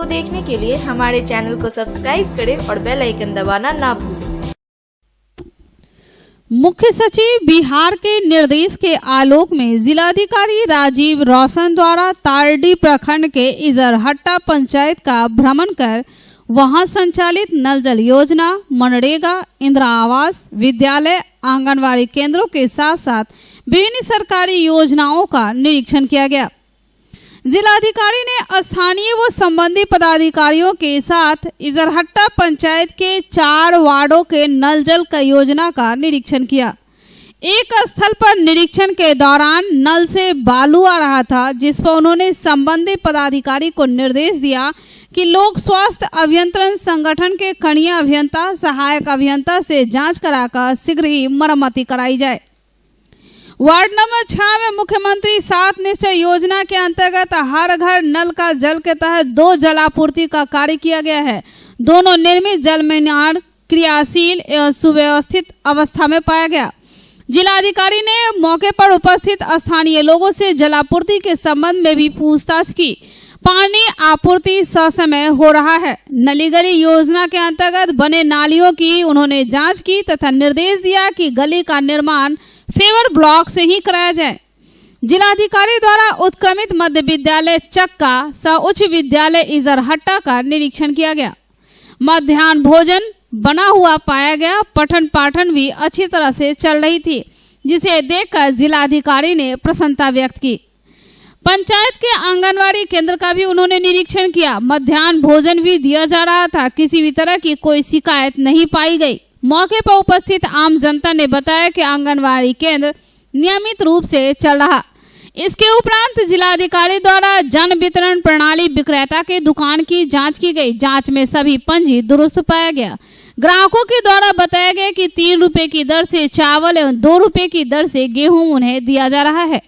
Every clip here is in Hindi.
देखने के लिए हमारे चैनल को सब्सक्राइब करें और बेल आइकन दबाना ना भूलें। मुख्य सचिव बिहार के निर्देश के आलोक में जिलाधिकारी राजीव रोशन द्वारा तारडी प्रखंड के इजरहट्टा पंचायत का भ्रमण कर वहां संचालित नल जल योजना, मनरेगा, इंदिरा आवास, विद्यालय, आंगनवाड़ी केंद्रों के साथ साथ विभिन्न सरकारी योजनाओं का निरीक्षण किया गया। जिलाधिकारी ने स्थानीय व संबंधित पदाधिकारियों के साथ इजरहट्टा पंचायत के 4 वार्डों के नल जल का योजना का निरीक्षण किया। एक स्थल पर निरीक्षण के दौरान नल से बालू आ रहा था, जिस पर उन्होंने संबंधित पदाधिकारी को निर्देश दिया कि लोक स्वास्थ्य अभियंत्रण संगठन के कनीय अभियंता, सहायक अभियंता से जांच कराकर शीघ्र ही मरम्मति कराई जाए। वार्ड नंबर 6 में मुख्यमंत्री 7 निश्चय योजना के अंतर्गत हर घर नल का जल के तहत 2 जलापूर्ति का कार्य किया गया है। दोनों निर्मित जल मीनार क्रियाशील एवं सुव्यवस्थित अवस्था में पाया गया। जिलाधिकारी ने मौके पर उपस्थित स्थानीय लोगों से जलापूर्ति के संबंध में भी पूछताछ की। पानी आपूर्ति ससमय हो रहा है। नली गली योजना के अंतर्गत बने नालियों की उन्होंने जांच की तथा निर्देश दिया कि गली का निर्माण फेवर ब्लॉक से ही कराया जाए। जिलाधिकारी द्वारा उत्क्रमित मध्य विद्यालय चक्का व उच्च विद्यालय इजरहट्टा का निरीक्षण किया गया। मध्याह्न भोजन बना हुआ पाया गया। पठन पाठन भी अच्छी तरह से चल रही थी, जिसे देखकर जिलाधिकारी ने प्रसन्नता व्यक्त की। पंचायत के आंगनवाड़ी केंद्र का भी उन्होंने निरीक्षण किया। मध्याह्न भोजन भी दिया जा रहा था। किसी भी तरह की कोई शिकायत नहीं पाई गई। मौके पर उपस्थित आम जनता ने बताया कि आंगनवाड़ी केंद्र नियमित रूप से चल रहा। इसके उपरांत जिलाधिकारी द्वारा जन वितरण प्रणाली विक्रेता के दुकान की जांच की गई। जांच में सभी पंजी दुरुस्त पाया गया। ग्राहकों के द्वारा बताया गया कि 3 रुपए की दर से चावल एवं 2 रुपए की दर से गेहूं उन्हें दिया जा रहा है।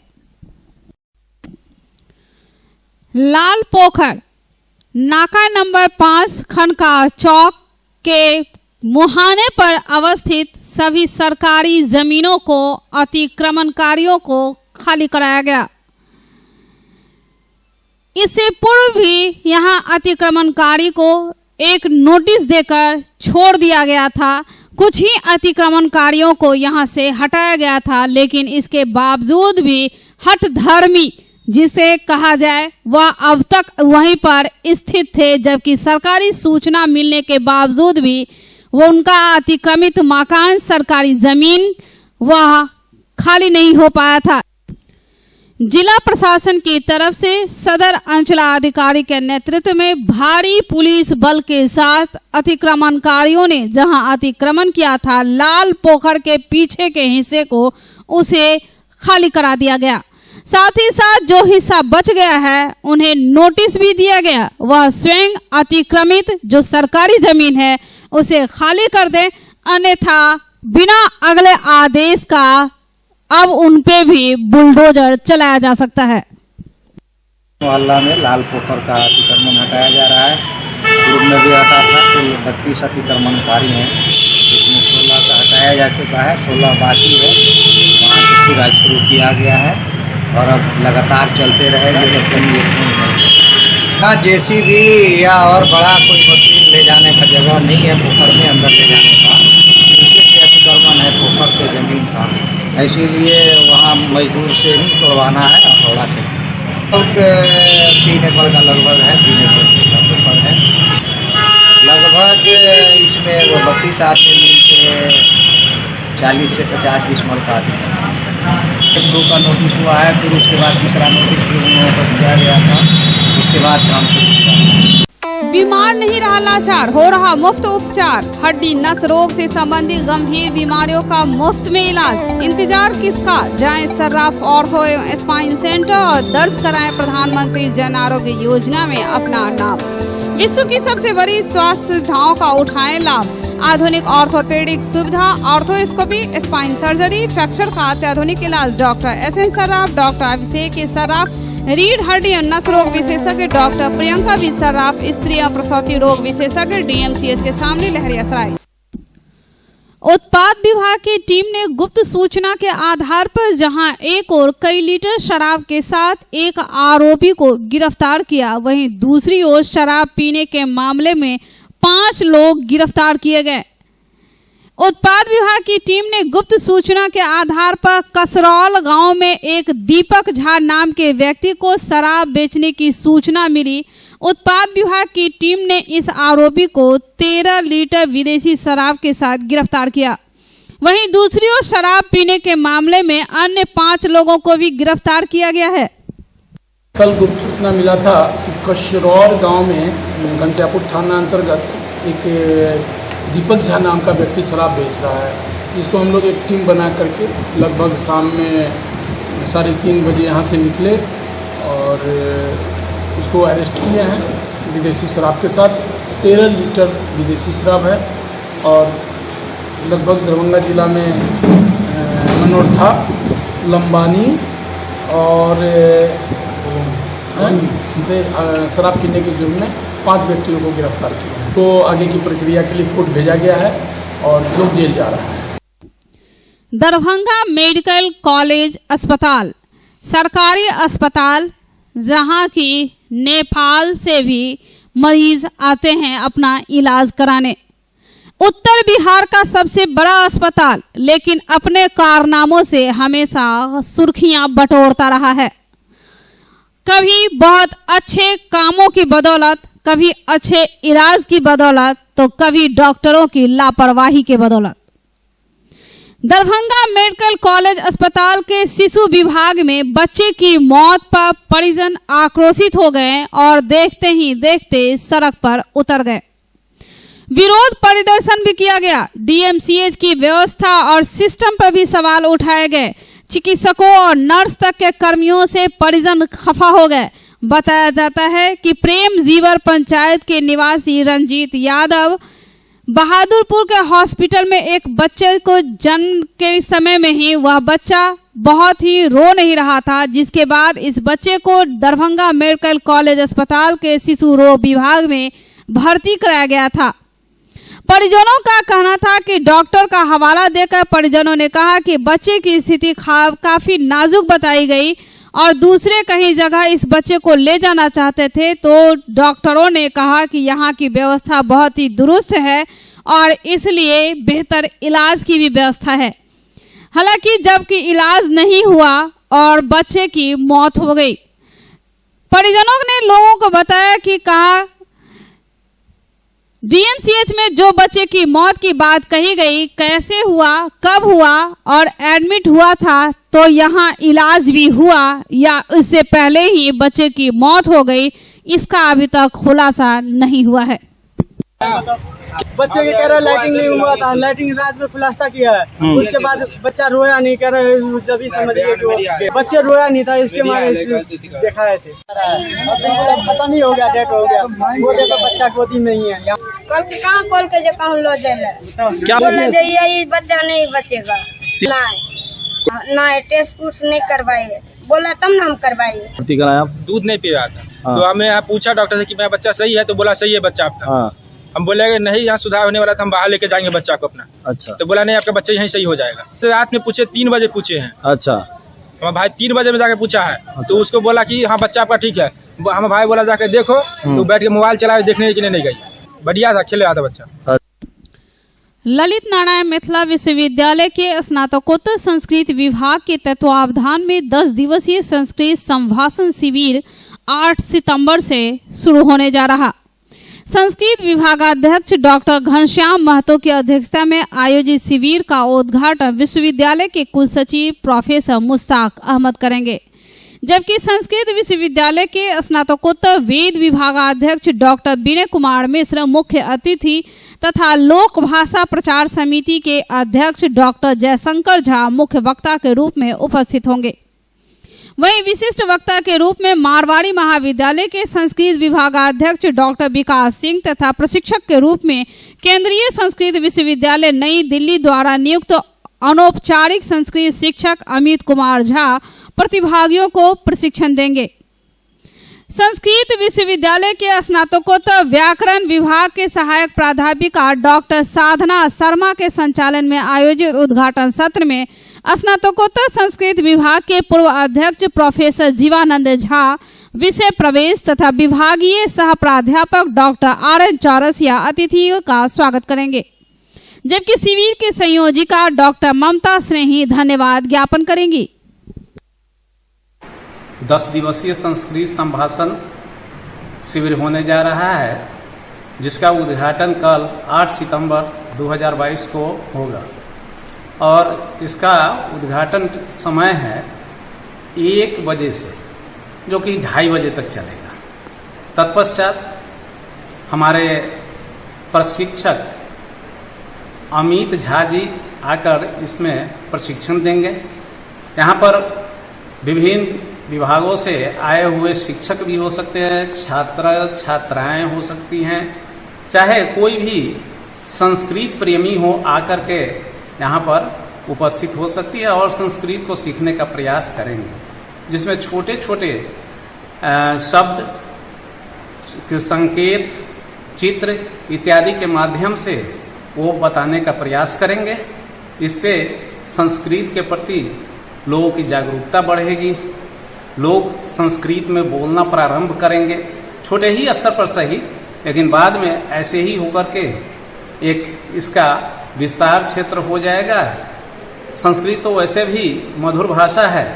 लाल पोखर नाका नंबर 5 खनका चौक के मुहाने पर अवस्थित सभी सरकारी जमीनों को अतिक्रमणकारियों को खाली कराया गया। इससे पूर्व भी यहां अतिक्रमणकारी को एक नोटिस देकर छोड़ दिया गया था। कुछ ही अतिक्रमणकारियों को यहां से हटाया गया था, लेकिन इसके बावजूद भी हठधर्मी जिसे कहा जाए वह अब तक वहीं पर स्थित थे, जबकि सरकारी सूचना मिलने के बावजूद भी वो उनका अतिक्रमित मकान, सरकारी जमीन वह खाली नहीं हो पाया था। जिला प्रशासन की तरफ से सदर अंचलाधिकारी के नेतृत्व में भारी पुलिस बल के साथ अतिक्रमणकारियों ने जहां अतिक्रमण किया था, लाल पोखर के पीछे के हिस्से को उसे खाली करा दिया गया। साथ ही साथ जो हिस्सा बच गया है उन्हें नोटिस भी दिया गया। वह स्वयं अतिक्रमित जो सरकारी जमीन है उसे खाली कर दे, अन्यथा बिना अगले आदेश का अब उन पे भी बुलडोजर चलाया जा सकता है। मोहल्ला में लाल पोखर का अतिक्रमण हटाया जा रहा है। पूर्व में भी हटा था। कुल 32 अतिक्रमणकारी हैं, जिसमें 16 का हटाया जा चुका है, 16 बाकी है। वहाँ से फिर आज शुरू किया गया है और अब लगातार चलते रहेगा। हाँ, जेसीबी या और बड़ा कोई मशीन ले जाने का जगह नहीं है पोखर में अंदर ले जाने का। इसलिए अतिक्रमण है पोखर के ज़मीन का, इसीलिए वहाँ मजदूर से ही तोड़वाना है हथौड़ा से। और 3 एकड़ का लगभग है, 3 एकड़ का पोखर है लगभग। इसमें वो 32 आदमी मिल के 40 से 50 डिसमल का एक 2 का नोटिस हुआ है। फिर उसके बाद तीसरा नोटिस भी उन लोगों को दिया गया था। उसके बाद काम शुरू किया। बीमार नहीं रहा लाचार, हो रहा मुफ्त उपचार। हड्डी नस रोग से संबंधित गंभीर बीमारियों का मुफ्त में इलाज। इंतजार किसका, जाएं सर्राफ ऑर्थो एवं स्पाइन सेंटर और दर्ज कराएं प्रधानमंत्री जन आरोग्य योजना में अपना नाम। विश्व की सबसे बड़ी स्वास्थ्य सुविधाओं का उठाएं लाभ। आधुनिक ऑर्थोपेडिक सुविधा, ऑर्थोस्कोपी, स्पाइन सर्जरी, फ्रैक्चर का अत्याधुनिक इलाज। डॉक्टर SN सर्राफ, डॉक्टर अभिषेक सर्राफ, रीढ़ हड्डी और नस रोग विशेषज्ञ डॉक्टर प्रियंका बी सर्राफ, स्त्री और प्रसूति रोग विशेषज्ञ DMCH के सामने लहरियासराय। उत्पाद विभाग की टीम ने गुप्त सूचना के आधार पर जहां एक और कई लीटर शराब के साथ एक आरोपी को गिरफ्तार किया, वहीं दूसरी ओर शराब पीने के मामले में 5 लोग गिरफ्तार किए गए। उत्पाद विभाग की टीम ने गुप्त सूचना के आधार पर कसरौल गांव में एक दीपक झा नाम के व्यक्ति को शराब बेचने की सूचना मिली। उत्पाद विभाग की टीम ने इस आरोपी को 13 लीटर विदेशी शराब के साथ गिरफ्तार किया। वहीं दूसरी ओर शराब पीने के मामले में अन्य 5 लोगों को भी गिरफ्तार किया गया है। कल गुप्त सूचना मिला था कि कसरौल गांव में घनश्यामपुर थाना अंतर्गत एक दीपक झा नाम का व्यक्ति शराब बेच रहा है, जिसको हम लोग एक टीम बना करके लगभग शाम में 3:30 बजे यहाँ से निकले और उसको अरेस्ट किए हैं। विदेशी शराब के साथ 13 लीटर विदेशी शराब है और लगभग दरभंगा जिला में मनोरथा, लंबानी और से शराब पीने के जुर्म में 5 व्यक्तियों को गिरफ्तार किया। तो आगे की प्रक्रिया के लिए कोर्ट भेजा गया है और लोग जेल जा रहा है। दरभंगा मेडिकल कॉलेज अस्पताल सरकारी अस्पताल जहां की नेपाल से भी मरीज आते हैं अपना इलाज कराने। उत्तर बिहार का सबसे बड़ा अस्पताल लेकिन अपने कारनामों से हमेशा सुर्खियां बटोरता रहा है। कभी बहुत अच्छे कामों की बदौलत, कभी अच्छे इलाज की बदौलत, तो कभी डॉक्टरों की लापरवाही के बदौलत। दरभंगा मेडिकल कॉलेज अस्पताल के शिशु विभाग में बच्चे की मौत पर परिजन आक्रोशित हो गए और देखते ही देखते सड़क पर उतर गए। विरोध प्रदर्शन भी किया गया। डीएमसीएच की व्यवस्था और सिस्टम पर भी सवाल उठाए गए। चिकित्सकों और नर्स तक के कर्मियों से परिजन खफा हो गए। बताया जाता है कि प्रेम जीवर पंचायत के निवासी रंजीत यादव बहादुरपुर के हॉस्पिटल में एक बच्चे को जन्म के समय में ही वह बच्चा बहुत ही रो नहीं रहा था, जिसके बाद इस बच्चे को दरभंगा मेडिकल कॉलेज अस्पताल के शिशु रोग विभाग में भर्ती कराया गया था। परिजनों का कहना था कि डॉक्टर का हवाला देकर परिजनों ने कहा कि बच्चे की स्थिति काफी नाजुक बताई गई और दूसरे कहीं जगह इस बच्चे को ले जाना चाहते थे, तो डॉक्टरों ने कहा कि यहाँ की व्यवस्था बहुत ही दुरुस्त है और इसलिए बेहतर इलाज की भी व्यवस्था है। हालांकि जबकि इलाज नहीं हुआ और बच्चे की मौत हो गई। परिजनों ने लोगों को बताया कि कहा डीएमसीएच में जो बच्चे की मौत की बात कही गई, कैसे हुआ, कब हुआ और एडमिट हुआ था, तो यहाँ इलाज भी हुआ या इससे पहले ही बच्चे की मौत हो गई, इसका अभी तक खुलासा नहीं हुआ है। बच्चे के कह रहे लाइटिंग नहीं हुआ था, लाइटिंग रात में खुलासा किया है। उसके बाद बच्चा रोया नहीं, कह रहे जब ही समझिए कि बच्चे रोया नहीं था, इसके मारे दिखाए थे। खत्म ही हो गया, डेट हो गया, वो देखो बच्चा गोदी में ही है। कहाँ खोल के जो कहूँ लो क्या ये बच्चा नहीं बचेगा, नहीं टेस्ट उस्ट नहीं करवाए, बोला तब ना हम करवाए। दूध नहीं पी रहा था तो हमने यहाँ पूछा डॉक्टर से कि मेरा बच्चा सही है, तो बोला सही है बच्चा आपका। हम बोले नहीं यहाँ सुधार होने वाला था, हम बाहर लेके जाएंगे बच्चा को अपना। अच्छा। तो बोला नहीं आपका बच्चा यहीं सही हो जाएगा। तो रात में पूछे 3 बजे पूछे हैं। अच्छा। हमारा भाई 3 बजे में जाके पूछा है। अच्छा। तो उसको बोला कि हाँ बच्चा आपका ठीक है। हमारा भाई बोला जाके देखो, तो बैठ के मोबाइल चलाए, देखने के लिए नहीं गई, बढ़िया था, खेल रहा था बच्चा। ललित नारायण मिथिला विश्वविद्यालय के स्नातकोत्तर संस्कृत विभाग के तत्वावधान में 10 दिवसीय संस्कृत संभाषण शिविर 8 सितंबर से शुरू होने जा रहा। संस्कृत विभागाध्यक्ष डॉक्टर घनश्याम महतो की अध्यक्षता में आयोजित शिविर का उद्घाटन विश्वविद्यालय के कुलसचिव प्रोफेसर मुश्ताक अहमद करेंगे, जबकि संस्कृत विश्वविद्यालय के स्नातकोत्तर वेद विभागाध्यक्ष डॉक्टर विनय कुमार मिश्र मुख्य अतिथि तथा लोक भाषा प्रचार समिति के अध्यक्ष डॉक्टर जयशंकर झा मुख्य वक्ता के रूप में उपस्थित होंगे। वहीं विशिष्ट वक्ता के रूप में मारवाड़ी महाविद्यालय के संस्कृत विभागाध्यक्ष डॉक्टर विकास सिंह तथा प्रशिक्षक के रूप में केंद्रीय संस्कृत विश्वविद्यालय नई दिल्ली द्वारा नियुक्त अनौपचारिक संस्कृत शिक्षक अमित कुमार झा प्रतिभागियों को प्रशिक्षण देंगे। संस्कृत विश्वविद्यालय के स्नातकोत्तर व्याकरण विभाग के सहायक प्राध्यापिका डॉक्टर साधना शर्मा के संचालन में आयोजित उद्घाटन सत्र में स्नातकोत्तर संस्कृत विभाग के पूर्व अध्यक्ष प्रोफेसर जीवानंद झा विषय प्रवेश तथा विभागीय सह प्राध्यापक डॉक्टर RN चौरसिया अतिथियों का स्वागत करेंगे, जबकि शिविर के संयोजिका डॉक्टर ममता स्नेही धन्यवाद ज्ञापन करेंगी। 10 दिवसीय संस्कृत संभाषण शिविर होने जा रहा है, जिसका उद्घाटन कल 8 सितंबर 2022 को होगा और इसका उद्घाटन समय है 1 बजे से, जो कि 2:30 बजे तक चलेगा। तत्पश्चात हमारे प्रशिक्षक अमित झा जी आकर इसमें प्रशिक्षण देंगे। यहाँ पर विभिन्न विभागों से आए हुए शिक्षक भी हो सकते हैं, छात्र छात्राएं हो सकती हैं, चाहे कोई भी संस्कृत प्रेमी हो आकर के यहाँ पर उपस्थित हो सकती है और संस्कृत को सीखने का प्रयास करेंगे, जिसमें छोटे छोटे शब्द संकेत चित्र इत्यादि के माध्यम से वो बताने का प्रयास करेंगे। इससे संस्कृत के प्रति लोगों की जागरूकता बढ़ेगी, लोग संस्कृत में बोलना प्रारंभ करेंगे, छोटे ही स्तर पर सही, लेकिन बाद में ऐसे ही होकर के एक इसका विस्तार क्षेत्र हो जाएगा। संस्कृत तो वैसे भी मधुर भाषा है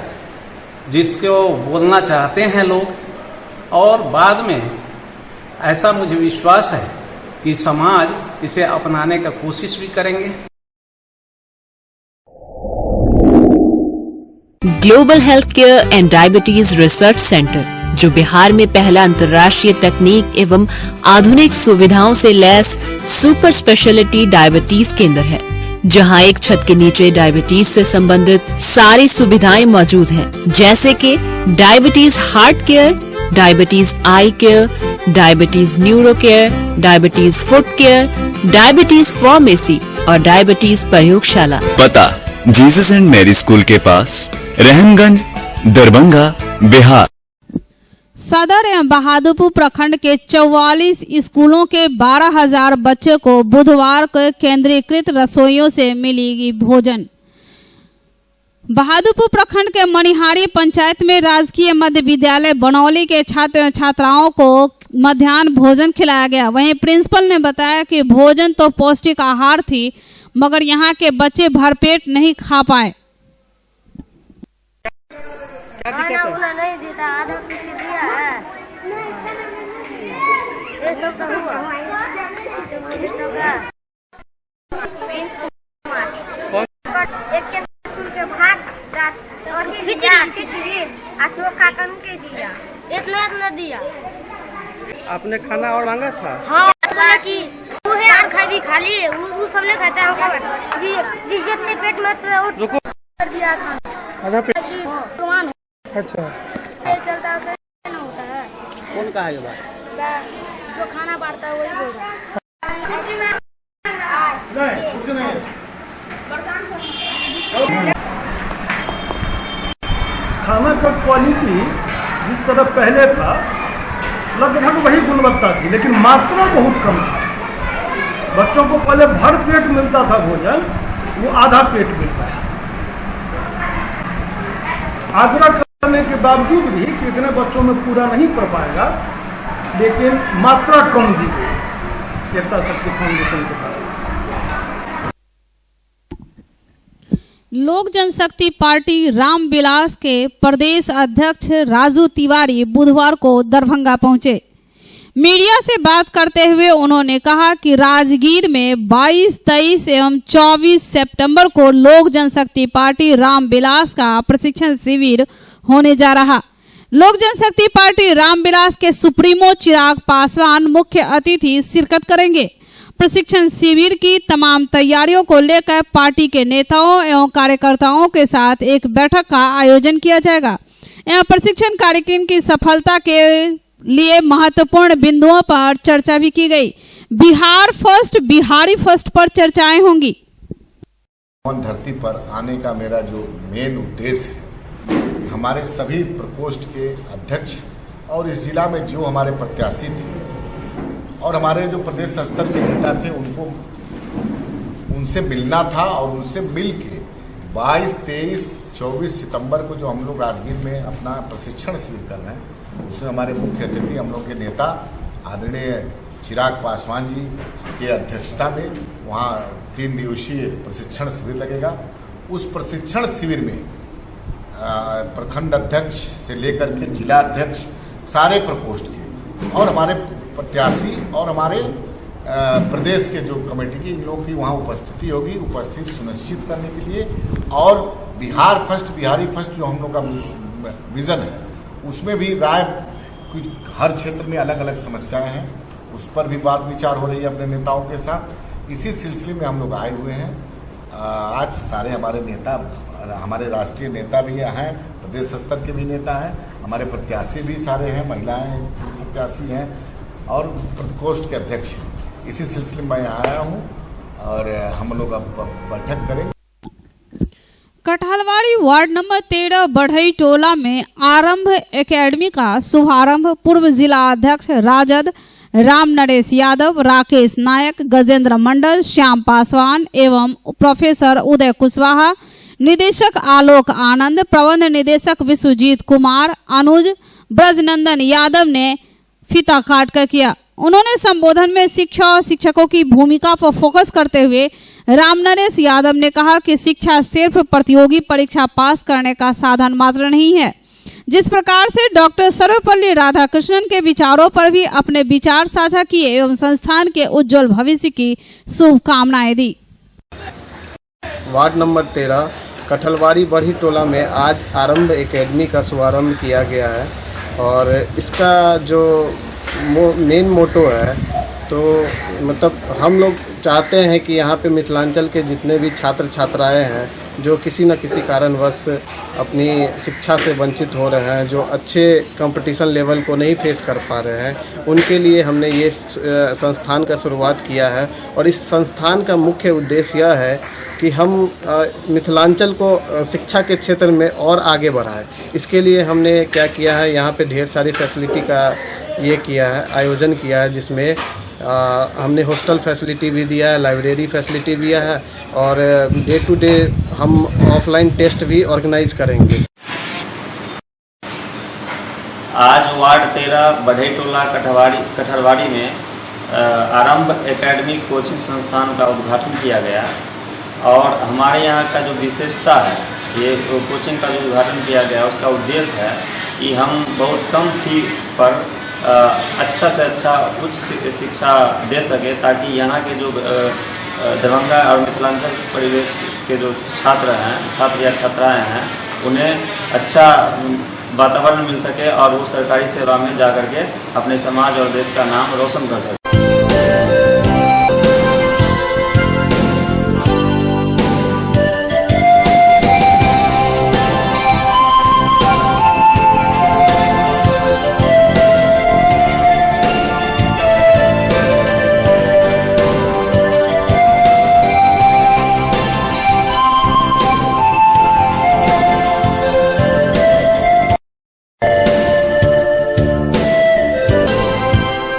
जिसको बोलना चाहते हैं लोग, और बाद में ऐसा मुझे विश्वास है कि समाज इसे अपनाने का कोशिश भी करेंगे। Global health care and diabetes research centre, जो बिहार में पहला अंतर्राष्ट्रीय तकनीक एवं आधुनिक सुविधाओं से लैस सुपर स्पेशलिटी डायबिटीज केंद्र है, जहां एक छत के नीचे डायबिटीज से संबंधित सारी सुविधाएं मौजूद हैं, जैसे कि diabetes heart care, diabetes eye care, diabetes neuro care, diabetes foot care, diabetes pharmacy और डायबिटीज प्रयोगशाला। पता जीसस एंड मैरी स्कूल के पास, रहमगंज, दरभंगा, बिहार। सदर एवं बहादुरपुर प्रखंड के 44 स्कूलों के 12,000 बच्चों को बुधवार को केंद्रीकृत रसोइयों से मिलेगी भोजन। बहादुरपुर प्रखंड के मनिहारी पंचायत में राजकीय मध्य विद्यालय बनौली के छात्र छात्राओं को मध्याह्न भोजन खिलाया गया। वहीं प्रिंसिपल ने बताया कि भोजन तो पौष्टिक आहार थी, मगर यहाँ के बच्चे भरपेट नहीं खा पाए। खाना उना नहीं देता, आधा पीस के दिया है, ये सब तो हुआ तो मुझे तो एक चुन के भात और खिचड़ी और चोखा कन के दिया, इतना दिया। आपने खाना और मांगा था? हाँ, बोला कि तू है और खा भी खा लिए, वो सब नहीं खाता है जी, जितने पेट में कर दिया खाना आधा पेट। अच्छा, चलता है उसे ना होता है। कौन कहा ये बात? जो खाना बांटता है वही बोल रहा है। खाना का क्वालिटी जिस तरह पहले था लगभग वही गुणवत्ता थी, लेकिन मात्रा बहुत कम था। बच्चों को पहले भर पेट मिलता था भोजन, वो आधा पेट मिलता है। आग्रह करने के बावजूद भी कि इतने बच्चों में पूरा नहीं पड़ पाएगा, लेकिन मात्रा कम दी गई एकता शक्ति फाउंडेशन के द्वारा। लोक जनशक्ति पार्टी रामविलास के प्रदेश अध्यक्ष राजू तिवारी बुधवार को दरभंगा पहुंचे। मीडिया से बात करते हुए उन्होंने कहा कि राजगीर में 22, 23 एवं 24 सितंबर को लोक जनशक्ति पार्टी रामविलास का प्रशिक्षण शिविर होने जा रहा। लोक जनशक्ति पार्टी रामविलास के सुप्रीमो चिराग पासवान मुख्य अतिथि शिरकत करेंगे। प्रशिक्षण शिविर की तमाम तैयारियों को लेकर पार्टी के नेताओं एवं कार्यकर्ताओं के साथ एक बैठक का आयोजन किया जाएगा एवं प्रशिक्षण कार्यक्रम की सफलता के लिए महत्वपूर्ण बिंदुओं पर चर्चा भी की गई। बिहार फर्स्ट, बिहारी फर्स्ट पर चर्चाएं होंगी। धरती पर आने का मेरा जो मेन उद्देश्य है, हमारे सभी प्रकोष्ठ के अध्यक्ष और इस जिला में जो हमारे प्रत्याशी थे और हमारे जो प्रदेश स्तर के नेता थे उनसे मिलना था और उनसे मिल के 22, 23, 24 सितंबर को जो हम लोग राजगीर में अपना प्रशिक्षण शिविर कर रहे हैं उसमें हमारे मुख्य अतिथि हम लोग के नेता आदरणीय चिराग पासवान जी के अध्यक्षता में वहाँ 3 दिवसीय प्रशिक्षण शिविर लगेगा। उस प्रशिक्षण शिविर में प्रखंड अध्यक्ष से लेकर के जिला अध्यक्ष सारे प्रकोष्ठ के और हमारे प्रत्याशी और हमारे प्रदेश के जो कमेटी की इन लोगों की वहाँ उपस्थिति होगी। उपस्थिति सुनिश्चित करने के लिए और बिहार फर्स्ट बिहारी फर्स्ट जो हम लोग का विज़न है उसमें भी राय कुछ हर क्षेत्र में अलग अलग समस्याएं हैं उस पर भी बात विचार हो रही है अपने नेताओं के साथ। इसी सिलसिले में हम लोग आए हुए हैं। आज सारे हमारे नेता हमारे राष्ट्रीय नेता भी हैं, प्रदेश स्तर के भी नेता हैं, हमारे प्रत्याशी भी सारे हैं, महिलाएं प्रत्याशी हैं और प्रकोष्ठ के अध्यक्ष हैं। इसी सिलसिले में मैं आया हूं और हम लोग अब बैठक करेंगे। कटहलवाड़ी वार्ड नंबर 13 बढ़ई टोला में आरंभ एकेडमी का शुभारंभ पूर्व जिला अध्यक्ष राजद राम नरेश यादव, राकेश नायक, गजेंद्र मंडल, श्याम पासवान एवं प्रोफेसर उदय कुशवाहा, निदेशक आलोक आनंद, प्रबंध निदेशक विश्वजीत कुमार, अनुज ब्रजनंदन यादव ने फीता काट कर किया। उन्होंने संबोधन में शिक्षा और शिक्षकों की भूमिका पर फोकस करते हुए राम नरेश यादव ने कहा कि शिक्षा सिर्फ प्रतियोगी परीक्षा पास करने का साधन मात्र नहीं है। जिस प्रकार से डॉक्टर सर्वपल्ली राधाकृष्णन के विचारों पर भी अपने विचार साझा किए एवं संस्थान के उज्जवल भविष्य की शुभकामनाएं दी। वार्ड नंबर 13 कटहलवाड़ी बढ़ी टोला में आज आरंभ एकेडमी का शुभारंभ किया गया है और इसका जो मेन मोटो है तो मतलब हम लोग चाहते हैं कि यहाँ पे मिथिलांचल के जितने भी छात्र छात्राएं हैं जो किसी न किसी कारणवश अपनी शिक्षा से वंचित हो रहे हैं, जो अच्छे कंपटीशन लेवल को नहीं फेस कर पा रहे हैं, उनके लिए हमने ये संस्थान का शुरुआत किया है। और इस संस्थान का मुख्य उद्देश्य यह है कि हम मिथिलांचल को शिक्षा के क्षेत्र में और आगे बढ़ाएं। इसके लिए हमने क्या किया है, यहाँ पे ढेर सारी फैसिलिटी का ये किया है, आयोजन किया है, जिसमें हमने हॉस्टल फैसिलिटी भी दिया है, लाइब्रेरी फैसिलिटी भी है और डे टू डे हम ऑफलाइन टेस्ट भी ऑर्गेनाइज करेंगे। आज वार्ड 13 बढ़ई टोला कटहलवाड़ी में आरंभ एकेडमिक कोचिंग संस्थान का उद्घाटन किया गया और हमारे यहाँ का जो विशेषता है, ये कोचिंग का जो उद्घाटन किया गया उसका उद्देश्य है कि हम बहुत कम फी पर अच्छा से अच्छा उच्च शिक्षा दे सके ताकि यहाँ के जो दरभंगा और मिथिलांचल परिवेश के जो छात्र या छात्राएं हैं उन्हें अच्छा वातावरण मिल सके और वो सरकारी सेवा में जा कर के अपने समाज और देश का नाम रोशन कर सके।